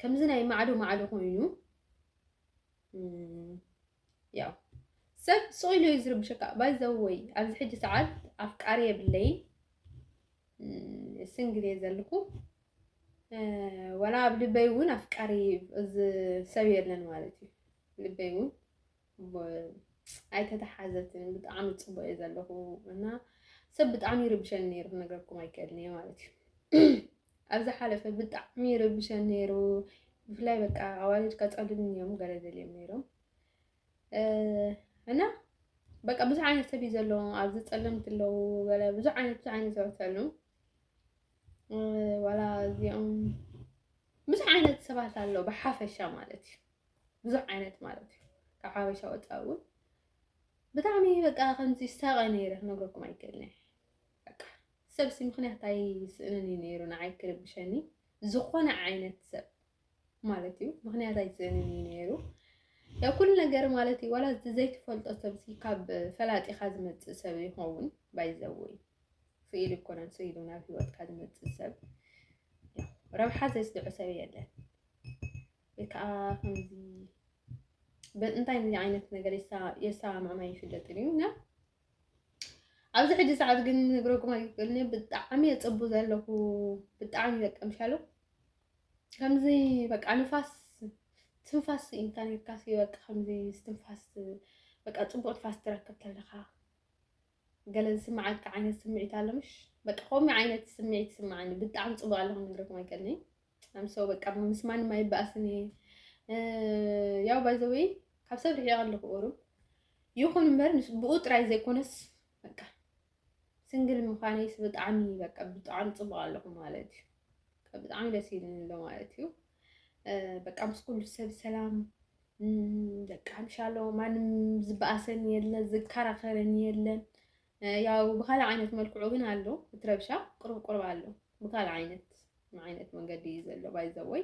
ከምዚ ናይ ማዕዶ ኮይኑ ያው ሰብ ስኢሉ እዩ ዝርብሸካ ባይዘወይ ኣብዚ ሕጂ ሰዓት ኣፍቃሪ የብለይ ስንግል እየ ዘለኹ ዋላ ኣብ ልበይ እውን ኣፍቃሪ እዚ ሰብ የለን ማለት እዩ ልበይ እውን ኣይተተሓዘትን ብጣዕሚ ፅቡቅ እዩ ዘለኹ እና ሰብ ብጣዕሚ ይርብሸኒ ነይሩ ነገርኩም ኣይክእልኒ ማለት እዩ ኣብዛ ሓለፈ ብጣዕሚ ይርብሸኒ ነይሩ ብፍላይ በቃ ኣዋልድካ ፀልዱን እዮም ገለ ደልዮም ነይሮም እና በቃ ብዙሕ ዓይነት ሰብ እዩ ዘለዎ ኣብዚ ፀለምቲ ኣለዉ ገለ ብዙሕ ዓይነት ሰባት ኣለዉ ዋላ እዚኦም ብዙሕ ዓይነት ሰባት ኣለዉ ብሓፈሻ ማለት እዩ ብዙሕ ዓይነት ማለት እዩ ካብ ሓበሻ ወፃኢ እውን ብጣዕሚ በቃ ከምዚ ዝሳቀ ነይረ ክነግረኩም ኣይክእልኒ በቃ ሰብሲ ምክንያት ኣይስእንኒ ነይሩ ንዓይ ክርብሸኒ ዝኾነ ዓይነት ሰብ ማለት እዩ ምክንያት ኣይስእንኒ ነይሩ ያው ኩሉ ነገር ማለት እዩ ዋላ ዘይትፈልጦ ሰብሲ ካብ ፈላጢኻ ዝመፅእ ሰብ ይኸውን ባይዘወይ ስኢሉ ይኮነን ስኢሉ ናብ ሂወትካ ዝመፅእ ሰብ ረብሓ ዘይስድዖ ሰብ የለን ወይ ከዓ ከምዚ በእንታይ ዓይነት ነገር የሰማምዕ ይፍለጥን እዩ እና ኣብዚ ሕጂ ሰዓት ግን ንግረኩም ኣይክእልኒ ብጣዕሚ የፅቡ ዘለኹ ብጣዕሚ ይደቀምሻሉ ከምዚ በቃ ንፋስ ትንፋስ ኢንተርኔትካሲ በቃ ከምዚ ትንፋስ በቃ ፅቡቅ ንፋስ ትረክብ ከለኻ ገለ ዝስማዓካ ዓይነት ስምዒት ኣሎ ምሽ በቃ ከምዚ ዓይነት ስምዒት ይስማዓኒ ብጣዕሚ ፅቡቅ ኣለኹ ንግረኩም ኣይክእልኒ ኣምሰው በቃ ምስማን ማይባእስኒ ያው ባይዘወይ ካብ ሰብ ርሒቕ ኣለኹ ቁሩብ ይኹን እምበር ብኡ ጥራይ ዘይኮነስ በቃ ስንግል ምዃነይስ ብጣዕሚ በቃ ብጣዕሚ ፅቡቅ ኣለኹ ማለት እዩ ብጣዕሚ ደስ ይብለኒ ኣሎ ማለት እዩ በቃ ምስ ኩሉ ሰብ ሰላም በቃ ምሻሎ ማንም ዝበኣሰኒ የለን ዝከራኸረኒ የለን ያው ብካልእ ዓይነት መልክዑ ግን ኣሎ እትረብሻ ቁርብ ኣሎ ብካልእ ዓይነት መንገዲ እዩ ዘሎ ባይዘወይ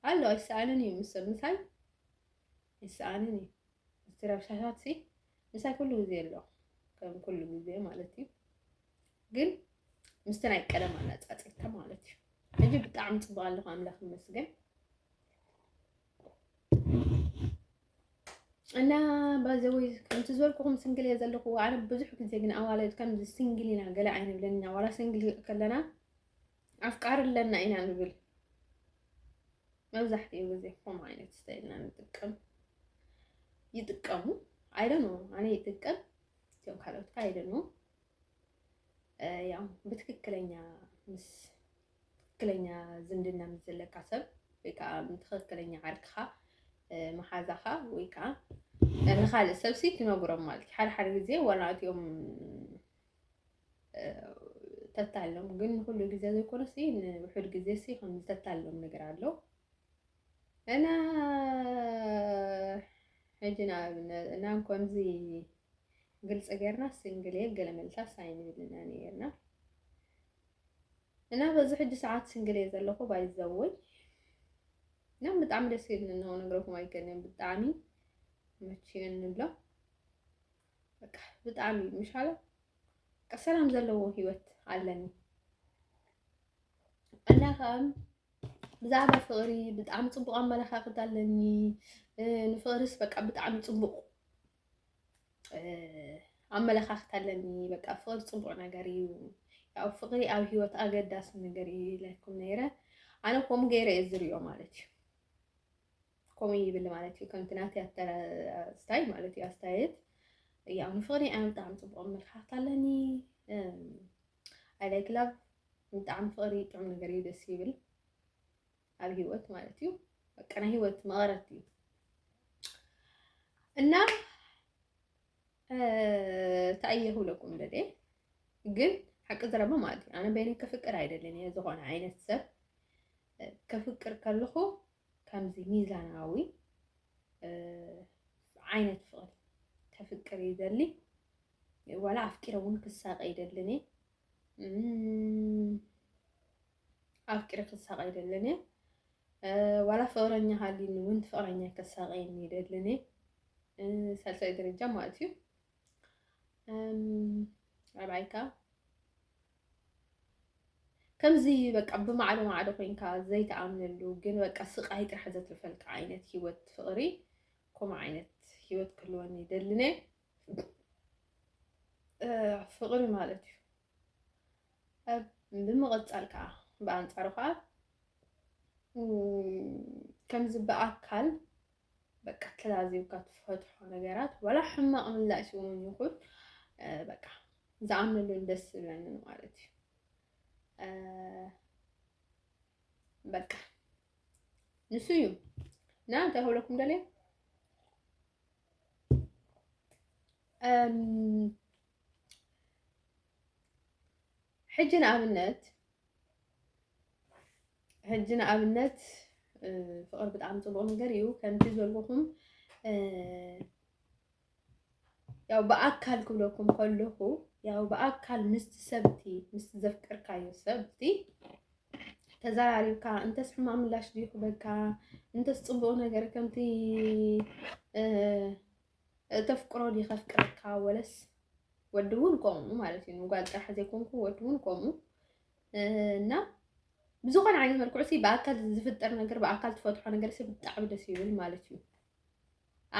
ኣሎ ኣይሰኣንን እዩ ምስ ሰብ ምሳይ ይሰኣንን እዩ እትረብሻታት ሲ ምሳይ ኩሉ ግዜ ኣሎ ከም ኩሉ ግዜ ማለት እዩ ግን ምስቲ ናይ ቀደም ኣነፃፂርካ ማለት እዩ ሕጂ ብጣዕሚ ፅቡቅ ኣለኹ ኣምላኽ ይመስገን እና ባይዘወይ ከምቲ ዝበልኩኹም ስንግል እየ ዘለኹ ኣነ ብዙሕ ግዜ ግን ኣዋልድ ከምዚ ሲንግል ኢና ገለ ኣይንብለና ዋላ ሲንግል ከለና ኣፍቃሪ ኣለና ኢና ንብል መብዛሕትኡ ግዜ ከምኡ ዓይነት ስታይልና ንጥቀም ይጥቀሙ ኣይደኖ ኣነ ይጥቀም እቶም ካልኦትካ ኣይደኖ ያው ብትክክለኛ ምስ ትክክለኛ ዝምድና ምስ ዘለካ ሰብ ወይ ከዓ ትክክለኛ ዓርክኻ መሓዛኻ ወይ ከዓ ንኻልእ ሰብሲ ትነግሮም ማለት እዩ ሓደ ግዜ ዋላ እትዮም ተታሎም ግን ኩሉ ግዜ ዘይኮነስ ንውሕድ ግዜ ሲ ከም ተታሎም ነገር ኣሎ እና ሕጂ ናብ ከምዚ ግልፂ ጌርና ሲንግል እየ ገለ መልታስ ኣይንብልና ነይርና እና በዚ ሕጂ ሰዓት ሲንግል እየ ዘለኹ ባይዘወይ እና ብጣዕሚ ደስ ይብለኒ ነው ነግረኩም ኣይክእልኒ ብጣዕሚ መችየኒ ኣሎ በቃ ብጣዕሚ ምሻሎ ሰላም ዘለዎ ሂወት ኣለኒ እና ከም ብዛዕባ ፍቅሪ ብጣዕሚ ፅቡቅ ኣመለኻኽታ ኣለኒ ንፍቅሪስ በቃ ብጣዕሚ ፅቡቅ ኣመለኻኽታ ኣለኒ በቃ ፍቅሪ ፅቡቅ ነገር እዩ ያው ፍቅሪ ኣብ ሂወት ኣገዳሲ ነገር እዩ ኢለኩም ነይረ ኣነ ከምኡ ገይረ እየ ዝሪኦ ማለት እዩ ከምኡ ይብል ማለት እዩ ከምቲ ናተይ ኣስተያየት ማለት እዩ ኣስተያየት ያው ንፍቅሪ ኣነ ብጣዕሚ ፅቡቅ ኣመለኻኽታ ኣለኒ ኣይ ላይክ ላቭ ብጣዕሚ ፍቅሪ ጥዑም ነገር እዩ ደስ ይብል ኣብ ሂወት ማለት እዩ በቃ ናይ ሂወት መቐረት እዩ እና ተኣየሁለኩም ደዴ ግን ሓቂ ዝረባ ማለት እዩ ኣነ በይነ ክፍቅር ኣይደለን እየ ዝኾነ ዓይነት ሰብ ክፍቅር ከለኹ ከምዚ ሚዛናዊ ዓይነት ፍቅሪ ከፍቅር ይደሊ ዋላ ኣፍቂረ እውን ክሳቀ ይደልን ኣፍቂረ ክሳቀ ይደልን ዋላ ፍቅረኛ ሃሊኒ እውን ፍቅረኛ ክሳቀየኒ ይደልን ሳልሳይ ደረጃ ማለት እዩ ራባይካ ከምዚ በቃ ብማዕዶ ማዕዶ ኮይንካ ዘይተኣምነሉ ግን በቃ ስቃይ ጥራሕ ዘትርፈልካ ዓይነት ሂወት ፍቅሪ ከምኡ ዓይነት ሂወት ክህልወኒ ይደልን ፍቅሪ ማለት እዩ ብምቕፃል ከዓ ብኣንፃሩ ከዓ ከምዚ ብኣካል በቃ ተላዚምካ ትፈትሖ ነገራት ወላ ሕማቕ ምላሽ እውን ይኹን በቃ ዝኣምነሉን ደስ ዝብለኒ ማለት እዩ በቃ ንሱ እዩ እና እንታይ ክብለኩም ደልየ ሕጂ ንኣብነት ፍቅሪ ብጣዕሚ ፅቡቅ ነገር እዩ ከምቲ ዝበልኩኩም ያው ብኣካል ክብለኩም ከለኹ ያው ብኣካል ምስቲ ሰብቲ ምስቲ ዘፍቅርካዮ ሰብቲ ተዘራሪብካ እንተስ ሕማቅ ምላሽ ድዩ ክበካ እንተስ ፅቡቅ ነገር ከምቲ ተፍቅሮ ዲ ከፍቅረካ ወለስ ወዲ እውን ከምኡ ማለት እዩ ጓል ጥራሕ ዘይኮንኩ ወዲ እውን ከምኡ እና ብዝኾነ ዓይነት መልክዑ ብኣካል ዝፍጠር ነገር ብኣካል ትፈትሖ ነገር ብጣዕሚ ደስ ይብል ማለት እዩ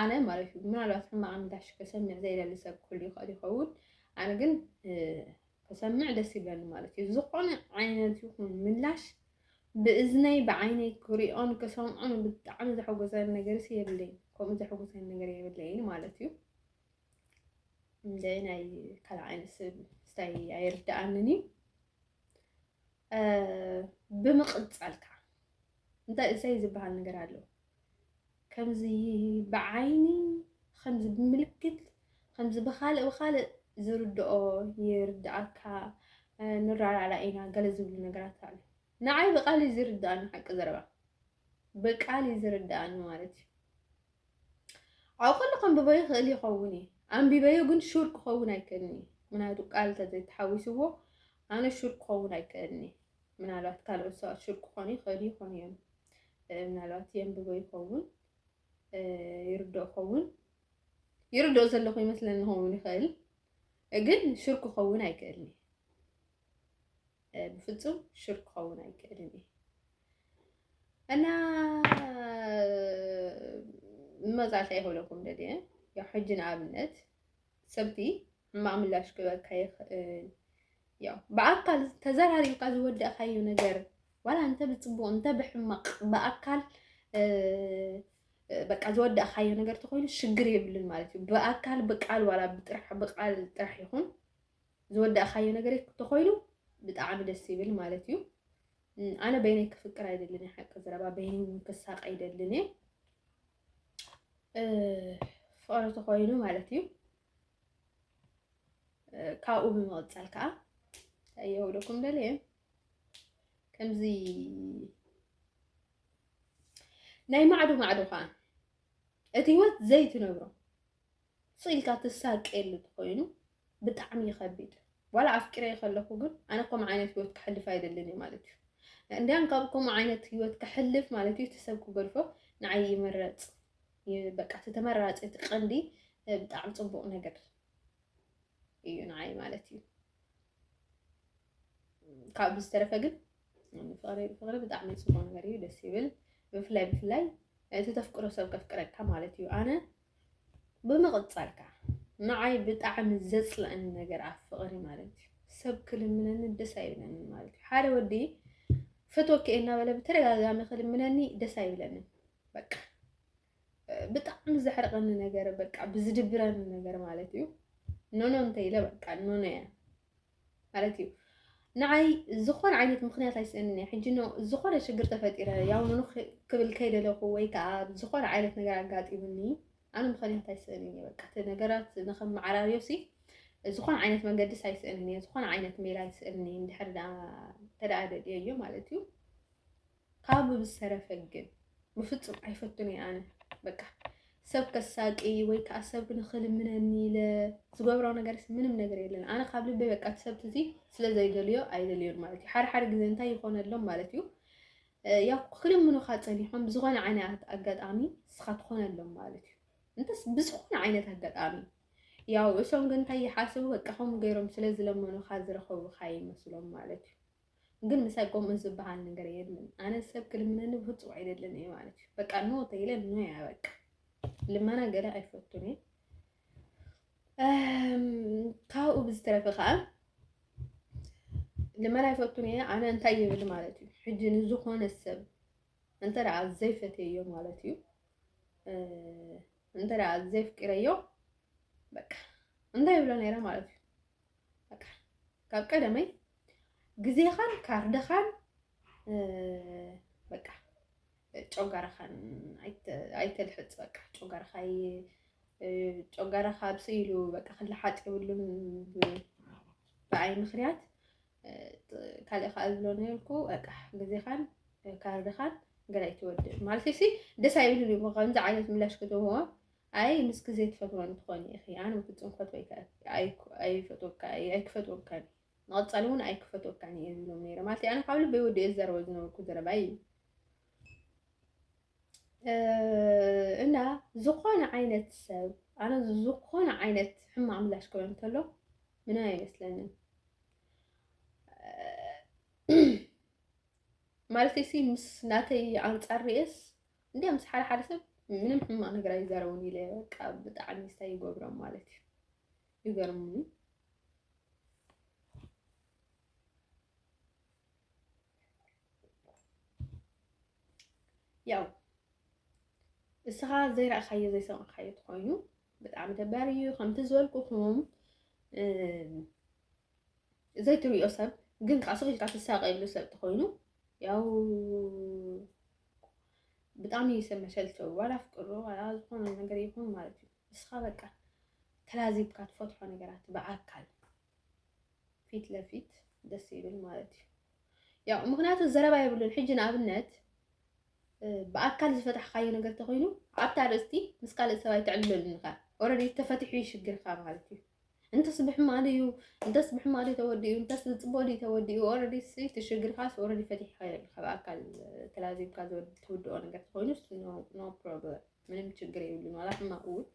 ኣነ ማለት እዩ ምናልባት ሕማቅ ምላሽ ከሰምዕ ዘይደሊ ሰብ ኩሉ ይኽእል ይኸውን ኣነ ግን ከሰምዕ ደስ ይብለኒ ማለት እዩ ዝኾነ ዓይነት ይኹን ምላሽ ብእዝነይ ብዓይነይ ክሪኦን ክሰምዖን ብጣዕሚ ዘሐጉሰኒ ነገር የብለይን ከምኡ ዘሐጉሰኒ ነገር የብለይን ማለት እዩ እንደናይ ካልእ ዓይነት ሰብ ስታይ ኣይርዳእንን እዩ ብምቕፃልካ እንታይ ዝበሃል ነገር ኣሎ ከምዚ ብዓይኒ ከምዚ ብምልክት ከምዚ ብኻልእ ዝርድኦ ይርዳእካ ንራዳዳ ኢና ገለ ዝብሉ ነገራት ኣለ ንዓይ ብቃል ዝርዳእኒ ሓቂ ዘረባ ብቃል ዝርዳእኒ ማለት እዩ ኣብ ኩሉ ከንብበዮ ይኽእል ይኸውን እዩ ኣንቢበዮ ግን ሹር ክኸውን ኣይክእልኒ ምክንያቱ ቃል ተዘይተሓዊስዎ ኣነ ሹር ክኸውን ኣይክእልኒ ምናልባት ካልኦት ሰባት ሹር ክኾኑ ይኽእሉ እዮም ምናልባት የንብቦ ይኸውን ይርድኦ ዘለኹ ይመስለኒ ክኸውን ይኽእል ግን ሹር ክኸውን ኣይክእልኒ ብፍፁም ሹር ክኸውን ኣይክእልኒ እና መዛልታ ይኸውለኩም ደድየ ያው ሕጂ ንኣብነት ሰብቲ ሕማቅ ምላሽ ክበካ ይኽእል ያው ብኣካል ተዘራሪብካ ዝወደእካዮ ነገር ዋላ እንተ ብፅቡቅ እንተ ብሕማቅ ብኣካል በቃ ዝወደእካዮ ነገር ተኮይኑ ሽግር የብልን ማለት እዩ ብኣካል ብቃል ዋላ ብቃል ጥራሕ ይኹን ዝወደእካዮ ነገር ተኮይኑ ብጣዕሚ ደስ ይብል ማለት እዩ ኣነ በይነይ ክፍቅር ኣይደልን ሓቂ ዝረባ በይነይ ክሳቅ ኣይደልን ፍቅሪ ተኮይኑ ማለት እዩ ካብኡ ብምቕፃል ከዓ የውለኩም ደልየ ከምዚ ናይ ማዕዱ ከዓ እቲ ህይወት ዘይትነብሮ ስኢልካ ትሳቀየሉ ተኮይኑ ብጣዕሚ ይከቢድ ዋላ ኣፍቂረ ከለኹ ግን ኣነ ከምኡ ዓይነት ህይወት ክሕልፍ ኣይደልን ማለት እዩ እንዲያን ካብ ከምኡ ዓይነት ህይወት ክሕልፍ ማለት እዩ ተሰብ ክገልፎ ንዓይ ይመረፅ በቃ ተመራፂ ቀንዲ ብጣዕሚ ፅቡቅ ነገር እዩ ንዓይ ማለት እዩ ካብ ዝተረፈ ግን ፍቅሪ ብጣዕሚ ፅቡቅ ነገር እዩ ደስ ይብል ብፍላይ እቲ ተፍቅሮ ሰብ ከፍቅረካ ማለት እዩ ኣነ ብምቕፃልካ ንዓይ ብጣዕሚ ዘፅልአኒ ነገር ኣብ ፍቅሪ ማለት እዩ ሰብ ክልምነኒ ደስ ኣይብለኒ ማለት እዩ ሓደ ወዲ ፈትወኪ እናበለ ብተደጋጋሚ ክልምነኒ ደስ ኣይብለኒ በቃ ብጣዕሚ ዘሕርቀኒ ነገር በቃ ብዝድብረኒ ነገር ማለት እዩ ኖኖ እንተኢለ በቃ ኖኖ እያ ማለት እዩ ንዓይ ዝኾነ ዓይነት ምክንያት ኣይስእንኒ ሕጂ ዝኾነ ሽግር ተፈጢረ ያው ኖኖ ክብል ከይደለኹ ወይ ከዓ ዝኾነ ዓይነት ነገር ኣጋጢሙኒ ኣነ ምክንያት ኣይስእንኒ በቃ እቲ ነገራት ንኸመዓራርዮሲ ዝኾነ ዓይነት መንገዲስ ኣይስእንኒ ዝኾነ ዓይነት ሜላ ኣይስእንኒ እንድሕር ተደኣ ደልየዮ ማለት እዩ ካብ ብዝተረፈ ግን ብፍፁም ኣይፈቱን እየ ኣነ በቃ ሰብ ከሳቂ ወይ ከዓ ሰብ ንኽልምነኒ ዝገብሮ ነገርስ ምንም ነገር የለን ኣነ ካብ ልበይ በቃ ሰብቲ እዚ ስለዘይደልዮ ኣይደልዮን ማለት እዩ ሓደ ግዜ እንታይ ይኾነሎም ማለት እዩ ያው ክልምኑካ ፀኒሖም ብዝኾነ ዓይነት ኣጋጣሚ ንስኻ ትኾነሎም ማለት እዩ እንተስ ብዝኾነ ዓይነት ኣጋጣሚ ያው እሶም ግን እንታይ ይሓስቡ በቃ ከምኡ ገይሮም ስለዝለመኑካ ዝረኸቡካ ይመስሎም ማለት እዩ ግን ምሳይ ከምኡ ዝበሃል ነገር የለን ኣነ ሰብ ክልምነኒ ብፍፁም ኣይደልን እየ ማለት እዩ በቃ ኖ ተኢለ ኖ እያ በቃ ልመና ገለ ኣይፈቱን እየ ካብኡ ብዝተረፈ ከዓ ልመና ኣይፈቱን እየ ኣነ እንታይ ይብል ማለት እዩ ሕጂ ንዝኾነ ሰብ እንተ ደኣ ዘይፈትየዮ ማለት እዩ انت زي فكريو بقى انت يبلو نيرة مالتي بقى كاب قدمي غزيخان كاردخان بقى ጮጋራኻን ኣይተልሕፅ በቃ ጮጋራኻይ ጮጋራኻ ብስኢሉ በቃ ክልሓጥ ይብሉን ብኣይ ምክንያት ካልእ ከዓ ዝብሎ ነይርኩ በቃ ግዜኻን ካርድኻን ገላይ ትወድእ ማለት ሲ ደስ ኣይብሉን እዩ ከምዚ ዓይነት ምላሽ ክትህቦ ኣይ ምስ ግዜ ትፈትዎ እንትኾን ኢኺ ኣነ ብፍፁም ክፈትዎ ኣይክፈትወካን ንቐፃሊ እውን ኣይክፈትወካን እየ ዝብሎም ነይረ ማለት ኣነ ካብ ልበይ ወዲእ ዝዛረቦ ዝነበርኩ ዘረባ እዩ እና ዝኾነ ዓይነት ሰብ ኣነ ዝኾነ ዓይነት ሕማቅ ምላሽ ክብል እንተሎ ምንም ኣይመስለንን ማለት ሲ ምስ ናተይ ኣንፃር ርእስ እንዴ ምስ ሓደ ሰብ ምንም ሕማቅ ነገር ኣይዛረቡን ኢለ በቃ ብጣዕሚ ስታይ ይገብሮም ማለት እዩ ይገርሙኒ ያው እስኻ ዘይረኣኻዮ ዘይሰማዕካዮ ትኾይኑ ብጣዕሚ ደባሪ እዩ ከምቲ ዝበልኩኹም ዘይትሪኦ ሰብ ግን ከዓ ስኺልካ ትሳቀየሉ ሰብ ትኾይኑ ያው ብጣዕሚ ሰብ መሸልቸው ዋላ ፍቅሩ ዋላ ዝኾነ ነገር ይኹን ማለት እዩ እስኻ በቃ ተላዚብካ ትፈትሖ ነገራት ብኣካል ፊት ለፊት ደስ ይብል ማለት እዩ ያው ምክንያቱ ዘረባ ይብሉን ሕጂ ንኣብነት بأكل زفتح خاينة قلت خاينو عبت على استي مسكال سواي تعلل النخا أوريدي تفتح يشجر خام مالتي أنت صبح ماليو أنت صبح مالي تودي أنت صبولي تودي أوريدي سي تشجر خاص أوريدي فتح خير بأكل تلازم كذا تودو أنا قلت خاينو no problem من متشجر يقولون ولا ما أقول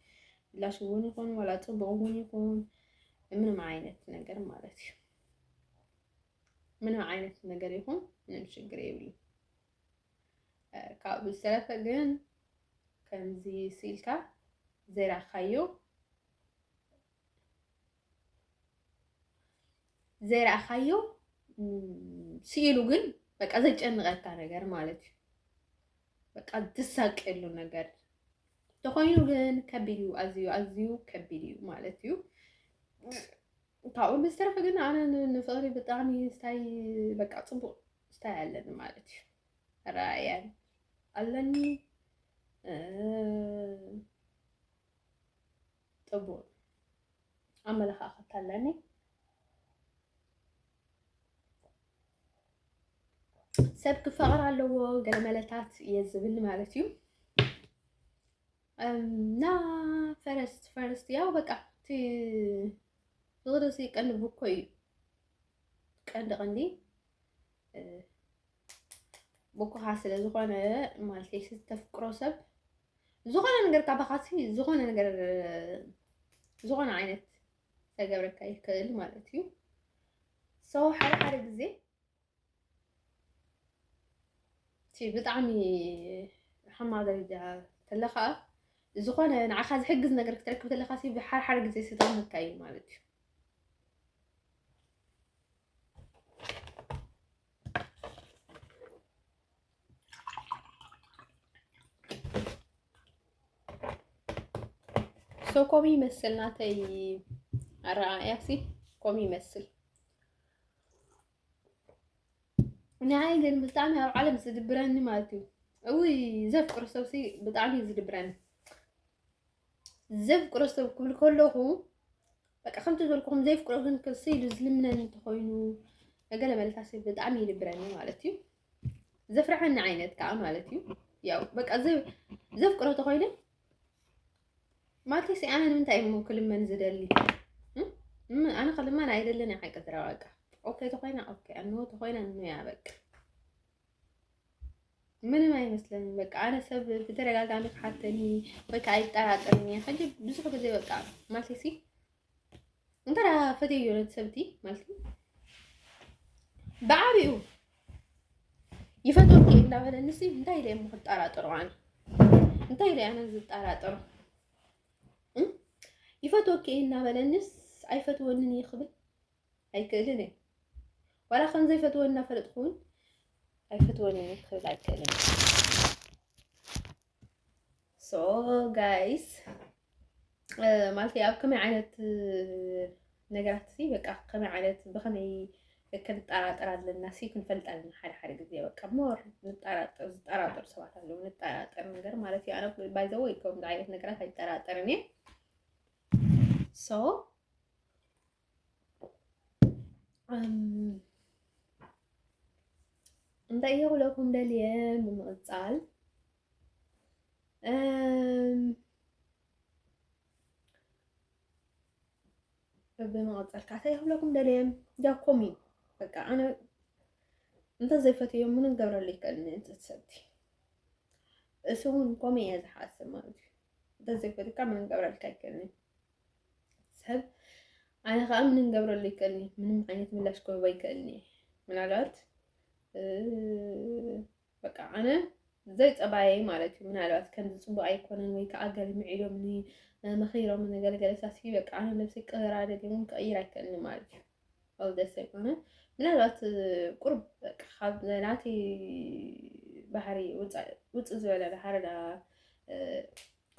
لا شووني يكون ولا تبغوني يكون من معينة نقر مالتي من معينة نقر يكون من متشجر يقولون ካብ ዝተረፈ ግን ከምዚ ሲልካ ዘይረኣኻዮ ሲኢሉ ግን በቃ ዘጨንቐካ ነገር ማለት እዩ በቃ ትሳቀሉ ነገር ተኾይኑ ግን ከቢድ እዩ ኣዝዩ ከቢድ እዩ ማለት እዩ ካብኡ ብዝተረፈ ግን ኣነ ንፍቕሪ ብጣዕሚ ስታይ በቃ ፅቡቅ ስታይ ኣለኒ ማለት እዩ رأيان ألني طبون أما لها أخذت ألني سبك فقر على قال ملتات يزبل مالتيو نا فرست يا وبقى تي غرسي كان بوكوي كان دغندي بوكو حاسل زغون مالتي ستفكرو سب زغون نقر كابخاتي زغون نقر زغون عينت تقبرك أي كل مالتيو سو حرق زي تي بطعمي حماضة إذا تلخا زغون نعخاز حجز نقر كتركب تلخاسي بحر حرق زي ستان مكاي مالتيو سو كومي يمثل ناتي الرأياسي كومي يمثل نهاية قال بتعمي على عالم زدبراني مالتي اوي زف قرصوسي بتعمي زدبراني زف قرصو كله بقى خمت لكم زي فكرون كسيد زلمنا نتخوينو قال مالتاسي بتعمي زدبراني مالتي زف رحنا عينت كا مالتي ياو بقى زف قرصو تخويني ما تيسي أنا من تايم كل من زدلي أنا خلي ما نعيد لنا حاجة تراجع أوكي تخوينا أوكي أنو تخوينا إنه يا بك من ما يمثلني بك أنا سبب في تراجع عندك حتىني بك عيد ترى حاجة بزوج زي بك ما تيسي أنت راه فتي يولد سبتي مالتي بعريو يفتون كي لا ولا نسي أنت اللي مخد أراطران أنت اللي أنا زدت أراطر يفتو كينا بلنس أي فتوى يخبل أي كلني ولا خن زي فتوى إننا فرتخون أي فتوى يخبل أي كلني ሶ ጋይስ مالتي أب كم عينت نجرت سي بقى كم عينت بخمي كنت أراد للناس يكون فلت على حد جديه بقى مور نتأراد سوات له نتأراد نجر مالتي أنا باي ذا واي كم عينت نجرت هاي تراني so እንዳየው ለኩም ደልየም ምጽአል بمقطع كعتي لكم دليم جا كومي بقى أنا أنت زيفت يوم من الجبر اللي كان أنت تسدي سون كومي يا زحاسة ما أدري أنت زيفت كم من الجبر اللي كان سب أنا خام من الجبر اللي كان من عينة من لاش كوي كأني من علات بقى أنا زيت أباي مالتي من علات كان صبوا أيقونة ويك أجل معيلو مني مخيرة من جل أساسي بقى أنا نفسي قرارة دي ممكن أي رأي مالتي أو ده سيكونه من الوقت قرب خاب ناتي بحري وتزول على حردا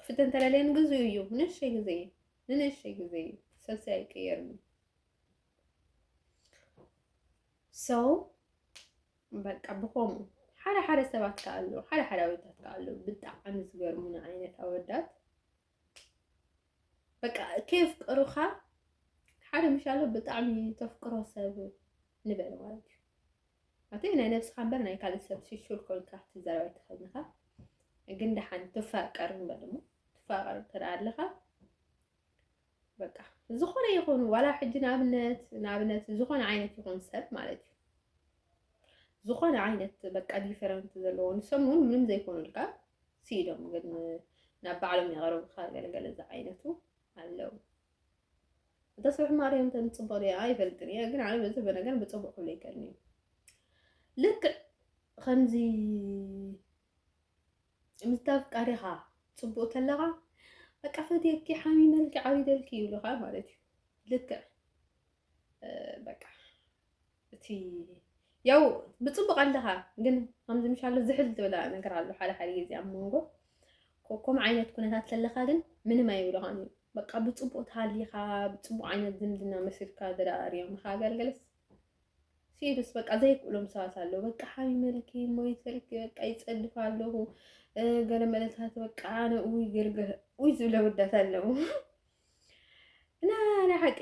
فتن تلالين جزيو من الشيء زي سلسلة كيرني so بقى بقوم حدا سبات كالو حدا ويتات كالو بتاع نسجر من عينة أودات بقى كيف أروخا حدا مش على بطعمي تفكره سبب نبأ مالك أعطينا نفس خبرنا يكاد السبب شو الكل تحت الزراعة تخلناها جند حن تفكر نبأ تفكر ترى لها بقى زخونة يكون ولا حد نابنت زخونة عينة يكون سب مالتي زخونة عينة بقى ديفرنت زلون سمون من زي يكون لك سيدهم قد نبعلم يغرب خارج الجلزة عينته هلو تصبح مريم تنصبري هاي فلتني أجن على بس بنجن بتصبح كل يكلني لك خنزي مستفق عليها تصبح تلغا بقى فتيك حامي ملك عايدلك يلغا مالتي لك بقى تي يو بتصبح عليها جن خنزي مش على زحلت ولا نقر على حالة زي أمونجو كوكم عينة تكون هات تلغا جن من ما يلغاني بقى بتصبح تهاليها بتصبح عينة زمدنا مسير كادر أريم خاجر جلس سيرس بقى زي كلهم ساسالو بقى حامي ملكي مويتلك بقى يتصدفالو قال ملتها بقى أنا ويزولا وداتالو أنا حق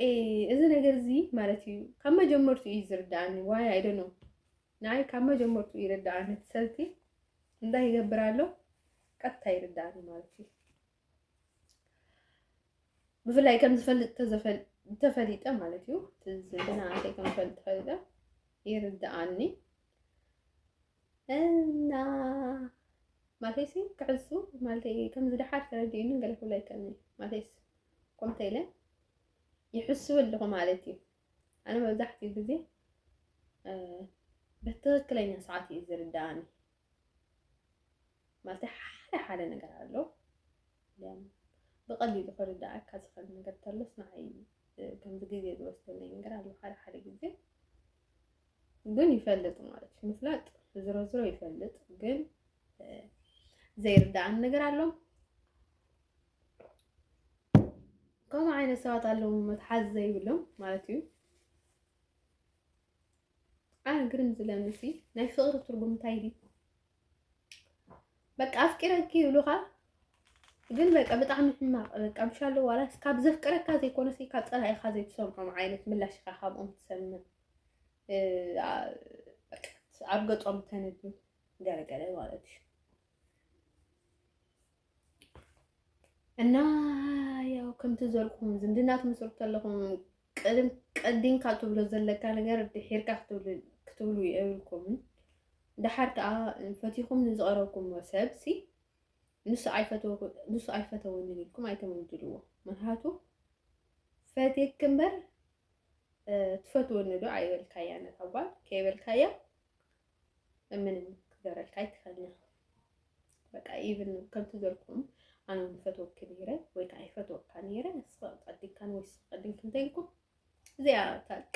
إذا نجرزي مالتي كم جمرتو يزرداني واي I don't know ناي كم جمرتو يرداني تسلتي ده يجبرالو قطع يرداني مالتي بفلاي كم تفليته مالتيو تزدنا عليه كم تفليته يرد عني أنا مالتيسي كعزو مالتي كم زد حرف رديني قال فلاي كني مالتيس قمت إلى يحسوا اللي هم مالتي أنا ما بزحتي بزي بتذكرين ساعتي يزرد عني مالتي حالة نقرأ له لأن بقليل فرد عكاز خلنا نقتلس معي كم دقيقة دوستني نقرأ له حالة جزء قن يفلت مالتي مفلات زرو يفلت قن زي ردعن نقرأ له كم عين سوات له متحزي بلهم مالتي أنا قرنز لنسي ناي صغر تربم تايدي بقى أفكرك كي لغة ግን በቃ በጣም ሕማቕ በቃ ብሻሎ ዋላስ ካብ ዘፍቅረካ ዘይኮነሲ ካብ ፀላኢ ኢኻ ዘይትሰምዖም ዓይነት ምላሽ ኢኻ ካብኦም ትሰምዕ ኣብ ገጾም ተነድብ ገለገለ ማለት እዩ እና ያው ከምቲ ዘልኩም ዝምድና ትምስርቱ ኣለኹም ቀዲንካ ትብሎ ዘለካ ነገር ድሒርካ ክትብሉ የብልኩምን ድሓር ከዓ ፈቲኹም ንዝቐረብኩም ሰብሲ نسو عيفتو نلكم عيتم ندلوه منهاتو فاتيك كمبر تفتو ندو عيو الكايا نتوال كيب الكايا من كدر الكاي تخلنا بقى ايفن كم تدركم انا نفتو كبيرة ويكا عيفتو كانيرة نسفق قدين كان ويس قدين كنتينكم زي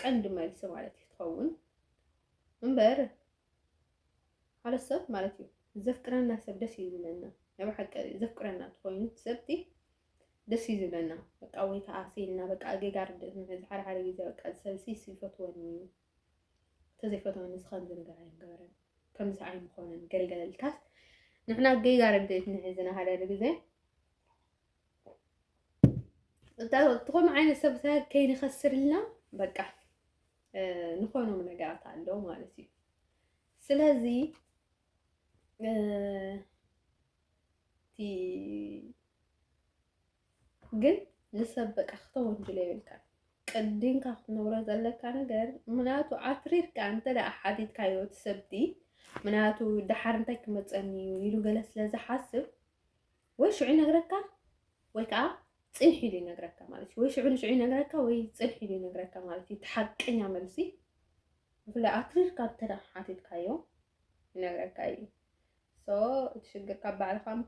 عند ما يلسوا على تتخون منبر على الصف مالتي زفكرنا الناس بدس يقولنا ብሓቂ ዘፍቅረና ትኾይኑ ሰብቲ ደስ ይዝብለና በቃ ወይ ከዓ ሲልና በቃ ገጋር ንሕዚ ሓደ ግዜ በቃ ሰብሲ ይፈትወኒ ተዘይፈትወኒ ዝኸምዚ ነገር ኣይንገበረን ከምዚ ኣይምኾነን ገልገልልካስ ንሕና ገጋር ደት ንሕዝና ሓደ ግዜ تقوم عين السبسة كي نخسر لنا بقى نخونه من قاعد عنده مالتي سلازي تي قل نسبق أخطون جليلك قدين كاخد نورة زلك أنا قال مناتو عطرير كان تلا أحاديد كايو تسبتي مناتو دحرنتك متسأني ويلو جلس لازم حاسب وش عينك ركا ويكا صنحي لي نغركا مالتي وي شعور شعي نغركا وي صنحي لي نغركا مالتي تحقنيا ملسي بلا اترير كاترا حاتيت كايو نغركا اي سو تشجر كبع الخام